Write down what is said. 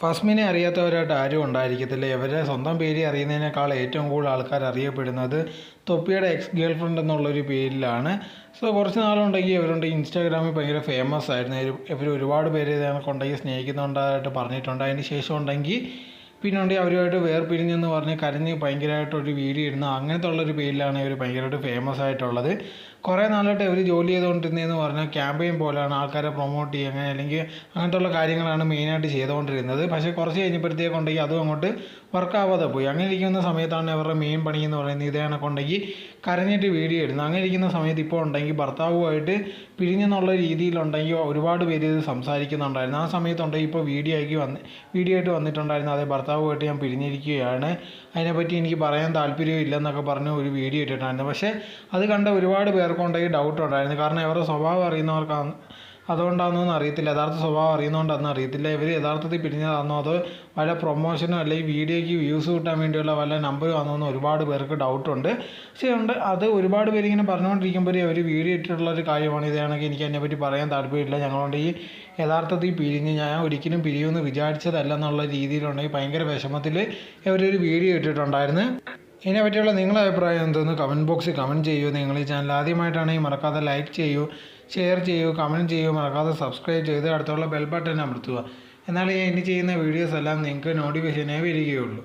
ഫസ്മിനെ അറിയാത്തവരായിട്ട് ആരും ഉണ്ടായിരിക്കത്തില്ല. ഇവരെ സ്വന്തം പേര് അറിയുന്നതിനേക്കാൾ ഏറ്റവും കൂടുതൽ ആൾക്കാർ അറിയപ്പെടുന്നത് തൊപ്പിയുടെ എക്സ് ഗേൾ ഫ്രണ്ട് എന്നുള്ളൊരു പേരിലാണ്. കുറച്ച് നാളുണ്ടെങ്കിൽ ഇവരുണ്ടെങ്കിൽ ഇൻസ്റ്റാഗ്രാമിൽ ഭയങ്കര ഫേമസ് ആയിരുന്നു. ഇവർ ഒരുപാട് പേര് ഇതേക്കൊണ്ടെങ്കിൽ സ്നേഹിക്കുന്നുണ്ടായിട്ട് പറഞ്ഞിട്ടുണ്ട്. അതിന് ശേഷം ഉണ്ടെങ്കിൽ പിന്നെ ഉണ്ടെങ്കിൽ അവരുമായിട്ട് വേർപിരിഞ്ഞെന്ന് പറഞ്ഞ് കരഞ്ഞ് ഭയങ്കരമായിട്ടൊരു വീഡിയോ ഇടുന്ന അങ്ങനത്തെ ഉള്ളൊരു പേരിലാണ് ഇവർ ഭയങ്കരമായിട്ട് ഫേമസ് ആയിട്ടുള്ളത്. കുറേ നാളായിട്ട് ഇവർ ജോലി ചെയ്തുകൊണ്ടിരുന്നതെന്ന് പറഞ്ഞാൽ ക്യാമ്പയിൻ പോലെയാണ്, ആൾക്കാരെ പ്രൊമോട്ട് ചെയ്യുക അങ്ങനെ അല്ലെങ്കിൽ അങ്ങനത്തെ ഉള്ള കാര്യങ്ങളാണ് മെയിനായിട്ട് ചെയ്തുകൊണ്ടിരുന്നത്. പക്ഷേ കുറച്ച് കഴിഞ്ഞപ്പോഴത്തേക്കുണ്ടെങ്കിൽ അതും അങ്ങോട്ട് വർക്കാവാതെ പോയി. അങ്ങനെ ഇരിക്കുന്ന സമയത്താണ് ഇവരുടെ മെയിൻ പണി എന്ന് പറയുന്നത് ഇതേ കണക്കുണ്ടെങ്കിൽ കരഞ്ഞിട്ട് വീഡിയോ ഇടുന്നത്. അങ്ങനെ ഇരിക്കുന്ന സമയത്ത് ഇപ്പോൾ ഉണ്ടെങ്കിൽ ഭർത്താവുമായിട്ട് പിരിഞ്ഞെന്നുള്ള രീതിയിലുണ്ടെങ്കിൽ ഒരുപാട് പേര് ഇത് സംസാരിക്കുന്നുണ്ടായിരുന്നു. ആ സമയത്തുണ്ടെങ്കിൽ ഇപ്പോൾ വീഡിയോ ആയിട്ട് വന്നിട്ടുണ്ടായിരുന്നു. അതേ ഭർത്താവുമായിട്ട് ഞാൻ പിരിഞ്ഞിരിക്കുകയാണ്, അതിനെപ്പറ്റി എനിക്ക് പറയാൻ താല്പര്യമില്ലെന്നൊക്കെ പറഞ്ഞ് ഒരു വീഡിയോ ഇട്ടിട്ടുണ്ടായിരുന്നു. പക്ഷേ അത് കണ്ട ഒരുപാട് പേർക്കുണ്ടെങ്കിൽ ഡൗട്ട് ഉണ്ടായിരുന്നു. കാരണം ഇവരുടെ സ്വഭാവം അറിയുന്നവർക്കാണ്, അതുകൊണ്ടാണെന്നൊന്നും അറിയത്തില്ല. യഥാർത്ഥ സ്വഭാവം അറിയുന്നതുകൊണ്ടൊന്നും അറിയത്തില്ല ഇവർ യഥാർത്ഥത്തിൽ പിരിഞ്ഞതാണെന്നോ അതോ വല്ല പ്രൊമോഷനോ അല്ലെങ്കിൽ വീഡിയോയ്ക്ക് വ്യൂസ് കിട്ടാൻ വേണ്ടിയുള്ള വല്ല നമ്പറും ആണെന്നോ ഒരുപാട് പേർക്ക് ഡൗട്ടുണ്ട്. പക്ഷേ അത് ഒരുപാട് പേര് ഇങ്ങനെ പറഞ്ഞുകൊണ്ടിരിക്കുമ്പോൾ അവർ വീഡിയോ ഇട്ടിട്ടുള്ളൊരു കാര്യമാണ്. ഇതാണെങ്കിൽ എനിക്ക് അതിനെപ്പറ്റി പറയാൻ താല്പര്യമില്ല, ഞങ്ങളുകൊണ്ട് ഈ യഥാർത്ഥത്തിൽ പിരിഞ്ഞ് ഞാൻ ഒരിക്കലും പിരിയുമെന്ന് വിചാരിച്ചതല്ല എന്നുള്ള രീതിയിലുണ്ടെങ്കിൽ ഭയങ്കര വിഷമത്തിൽ ഇവരൊരു വീഡിയോ ഇട്ടിട്ടുണ്ടായിരുന്നു. ഇതിനെ പറ്റിയുള്ള നിങ്ങളുടെ അഭിപ്രായം എന്തോന്ന് കമൻറ്റ് ബോക്സിൽ കമൻറ്റ് ചെയ്യൂ. നിങ്ങൾ ഈ ചാനൽ ആദ്യമായിട്ടാണെങ്കിൽ മറക്കാതെ ലൈക്ക് ചെയ്യൂ, ഷെയർ ചെയ്യൂ, കമൻറ്റ് ചെയ്യൂ, മറക്കാതെ സബ്സ്ക്രൈബ് ചെയ്ത് അടുത്തുള്ള ബെൽ ബട്ടൺ അമർത്തുക. എന്നാലേ ഞാൻ ഇനി ചെയ്യുന്ന വീഡിയോസ് എല്ലാം നിങ്ങൾക്ക് നോട്ടിഫിക്കേഷനായി വരികയുള്ളൂ.